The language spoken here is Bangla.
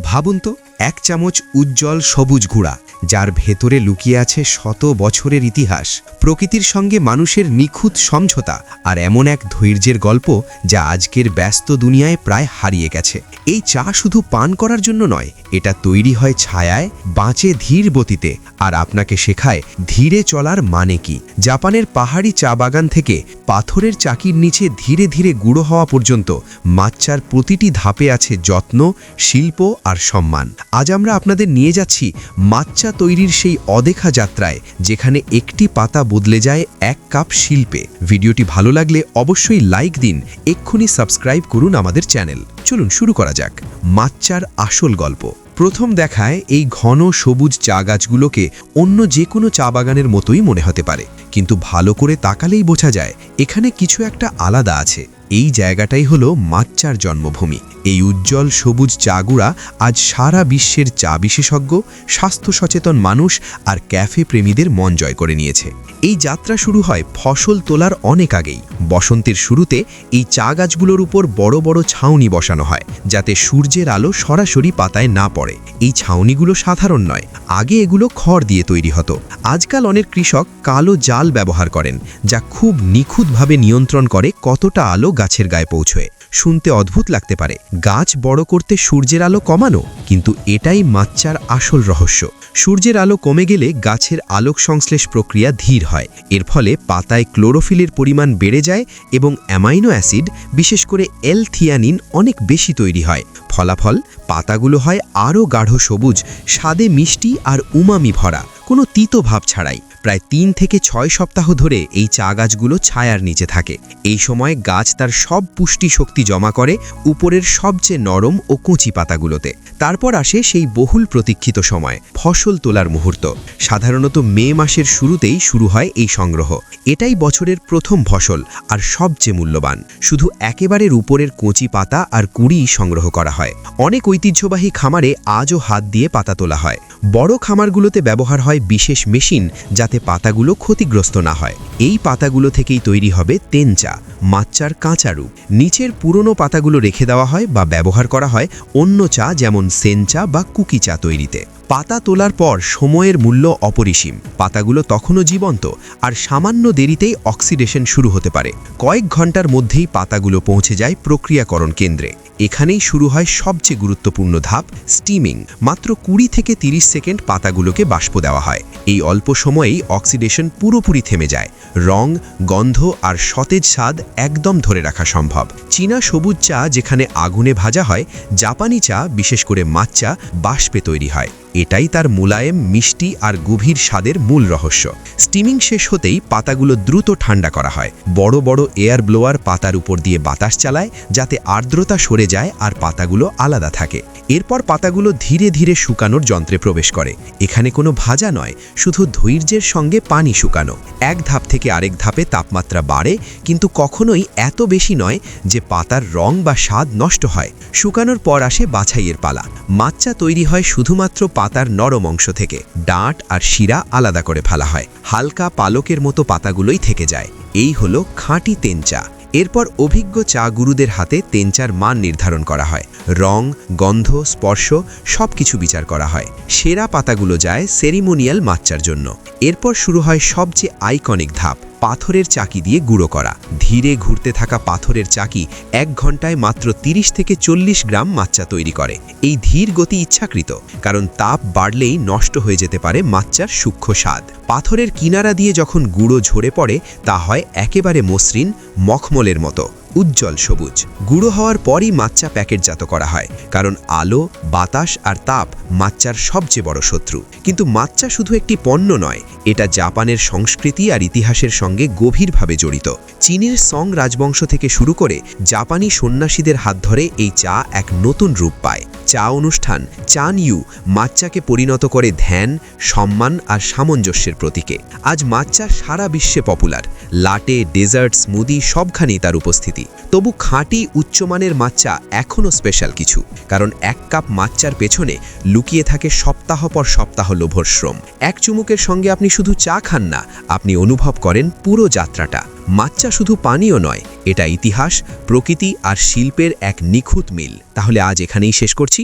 ভাবুন তো, এক চামচ উজ্জ্বল সবুজ গুঁড়া, যার ভেতরে লুকিয়ে আছে শত বছরের ইতিহাস, প্রকৃতির সঙ্গে মানুষের নিখুঁত সমঝোতা আর এমন এক ধৈর্যের গল্প যা আজকের ব্যস্ত দুনিয়ায় প্রায় হারিয়ে গেছে। এই চা শুধু পান করার জন্য নয়, এটা তৈরি হয় ছায়ায়, বাঁচে ধীর গতিতে, আর আপনাকে শেখায় ধীরে চলার মানে কি। জাপানের পাহাড়ি চা বাগান থেকে পাথরের চাকির নিচে ধীরে ধীরে গুঁড়ো হওয়া পর্যন্ত মাচ্চার প্রতিটি ধাপে আছে যত্ন, শিল্প আর সম্মান। আজ আমরা আপনাদের নিয়ে যাচ্ছি মাচ্চা তৈরির সেই অদেখা যাত্রায়, যেখানে একটি পাতা বদলে যায় এক কাপ শিল্পে। ভিডিওটি ভালো লাগলে অবশ্যই লাইক দিন, এক্ষুনি সাবস্ক্রাইব করুন আমাদের চ্যানেল। চলুন শুরু করা যাক মাচ্চার আসল গল্প। প্রথম দেখায় এই ঘন সবুজ চা গাছগুলোকে অন্য যে কোনো চা বাগানের মতোই মনে হতে পারে, কিন্তু ভালো করে তাকালেই বোঝা যায় এখানে কিছু একটা আলাদা আছে। এই জায়গাটাই হলো মাচ্চার জন্মভূমি। এই উজ্জ্বল সবুজ চা গুঁড়া আজ সারা বিশ্বের চা বিশেষজ্ঞ, স্বাস্থ্য সচেতন মানুষ আর ক্যাফে প্রেমীদের মন জয় করে নিয়েছে। এই যাত্রা শুরু হয় ফসল তোলার অনেক আগেই। বসন্তের শুরুতে এই চা গাছগুলোর উপর বড় বড় ছাউনি বসানো হয়, যাতে সূর্যের আলো সরাসরি পাতায় না পড়ে। এই ছাউনিগুলো সাধারণ নয়, আগে এগুলো খড় দিয়ে তৈরি হতো। আজকাল অনেক কৃষক কালো জাল ব্যবহার করেন, যা খুব নিখুঁতভাবে নিয়ন্ত্রণ করে কতটা আলো গাছের গায়ে পৌঁছয়। শুনতে অদ্ভুত লাগতে পারে, গাছ বড় করতে সূর্যের আলো কমানো, কিন্তু এটাই মাচ্চার আসল রহস্য। সূর্যের আলো কমে গেলে গাছের আলোক সংশ্লেষ প্রক্রিয়া ধীর হয়। এর ফলে পাতায় ক্লোরোফিলের পরিমাণ বেড়ে যায় এবং অ্যামাইনো অ্যাসিড, বিশেষ করে এল-থিয়ানিন অনেক বেশি তৈরি হয়। ফলাফল, পাতাগুলো হয় আরও গাঢ় সবুজ, স্বাদে মিষ্টি আর উমামি ভরা, কোনো তিতো ভাব ছাড়াই। প্রায় 3 থেকে 6 সপ্তাহ ধরে এই চা গাছগুলো ছায়ার নিচে থাকে। এই সময় গাছ তার সব পুষ্টি শক্তি জমা করে উপরের সবচেয়ে নরম ও কচি পাতাগুলোতে। তারপর আসে সেই বহুল প্রতীক্ষিত সময়, ফসল তোলার মুহূর্ত। সাধারণত মে মাসের শুরুতেই শুরু হয় এই সংগ্রহ। এটাই বছরের প্রথম ফসল আর সবচেয়ে মূল্যবান। শুধু একেবারের উপরের কচি পাতা আর কুঁড়ি সংগ্রহ করা হয়। অনেক ঐতিহ্যবাহী খামারে আজও হাত দিয়ে পাতা তোলা হয়। বড় খামারগুলোতে ব্যবহার হয় বিশেষ মেশিন, যাতে পাতাগুলো ক্ষতিগ্রস্ত না হয়। এই পাতাগুলো থেকেই তৈরি হবে তেনচা, মাচ্চার কাঁচা রূপ। নিচের পুরনো পাতাগুলো রেখে দেওয়া হয় বা ব্যবহার করা হয় অন্য চা, যেমন সেনচা বা কুকি চা তৈরিতে। পাতা তোলার পর সময়ের মূল্য অপরিসীম। পাতাগুলো তখনও জীবন্ত, আর সামান্য দেরিতেই অক্সিডেশন শুরু হতে পারে। কয়েক ঘন্টার মধ্যেই পাতাগুলো পৌঁছে যায় প্রক্রিয়াকরণ কেন্দ্রে। এখানেই শুরু হয় সবচেয়ে গুরুত্বপূর্ণ ধাপ, স্টিমিং। মাত্র 20 থেকে 30 সেকেন্ড পাতাগুলোকে বাষ্প দেওয়া হয়। এই অল্প সময়েই অক্সিডেশন পুরোপুরি থেমে যায়। রং, গন্ধ আর সতেজ স্বাদ একদম ধরে রাখা সম্ভব। চীনা সবুজ চা যেখানে আগুনে ভাজা হয়, জাপানি চা, বিশেষ করে মাচ্চা, বাষ্পে তৈরি হয়। এটাই তার মুলায়েম, মিষ্টি আর গভীর স্বাদের মূল রহস্য। স্টিমিং শেষ হতেই পাতাগুলো দ্রুত ঠান্ডা করা হয়। বড় বড় এয়ার ব্লোয়ার পাতার উপর দিয়ে বাতাস চালায়, যাতে আর্দ্রতা সরে যায় আর পাতাগুলো আলাদা থাকে। এরপর পাতাগুলো ধীরে ধীরে শুকানোর যন্ত্রে প্রবেশ করে। এখানে কোনো ভাজা নয়, শুধু ধৈর্যের সঙ্গে পানি শুকানো। এক ধাপ থেকে আরেক ধাপে তাপমাত্রা বাড়ে, কিন্তু কখনোই এত বেশি নয় যে পাতার রং বা স্বাদ নষ্ট হয়। শুকানোর পর আসে বাছাইয়ের পালা। মাচ্চা তৈরি হয় শুধুমাত্র পাতার নরম অংশ থেকে। ডাঁট আর শিরা আলাদা করে ফেলা হয়। হালকা পালকের মতো পাতাগুলোই থেকে যায়। এই হলো খাঁটি তেনচা। এরপর অভিজ্ঞ চা গুরুদের হাতে তেনচার মান নির্ধারণ করা হয়। রং, গন্ধ, স্পর্শ সবকিছু বিচার করা হয়। সেরা পাতাগুলো যায় সেরিমোনিয়াল মাচ্চার জন্য। এরপর শুরু হয় সবচেয়ে আইকনিক ধাপ, পাথরের চাকি দিয়ে গুঁড়ো করা। ধীরে ঘুরতে থাকা পাথরের চাকি 1 ঘন্টায় মাত্র 30 থেকে 40 গ্রাম মাচ্চা তৈরি করে। এই ধীর গতি ইচ্ছাকৃত, কারণ তাপ বাড়লেই নষ্ট হয়ে যেতে পারে মাচ্চার সূক্ষ্ম স্বাদ। পাথরের কিনারা দিয়ে যখন গুঁড়ো ঝরে পড়ে, তা হয় একেবারে মসৃণ, মখমলের মতো উজ্জ্বল সবুজ। গুঁড়ো হওয়ার পরই মাচ্চা প্যাকেটজাত করা হয়, কারণ আলো, বাতাস আর তাপ মাচ্চার সবচেয়ে বড় শত্রু। কিন্তু মাচ্চা শুধু একটি পণ্য নয়, এটা জাপানের সংস্কৃতি আর ইতিহাসের সঙ্গে গভীরভাবে জড়িত। চীনের সং রাজবংশ থেকে শুরু করে জাপানি সন্ন্যাসীদের হাত ধরে এই চা এক নতুন রূপ পায়। চা অনুষ্ঠান চান ইউ মাচ্চাকে পরিণত করে ধ্যান, সম্মান আর সামঞ্জস্যের প্রতীকে। আজ মাচ্চা সারা বিশ্বে পপুলার। লাটে, ডেজার্ট, স্মুদি সবখানেই তার উপস্থিতি। তবু খাঁটি উচ্চমানের মাচ্চা এখনও স্পেশাল কিছু, কারণ 1 কাপ মাচ্চার পেছনে লুকিয়ে থাকে সপ্তাহ পর সপ্তাহ লোভর শ্রম। এক চুমুকের সঙ্গে আপনি শুধু চা খান না, আপনি অনুভব করেন পুরো যাত্রাটা। মাচ্চা শুধু পানীয় নয়, এটা ইতিহাস, প্রকৃতি আর শিল্পের এক নিখুঁত মিল। তাহলে আজ এখানেই শেষ করছি।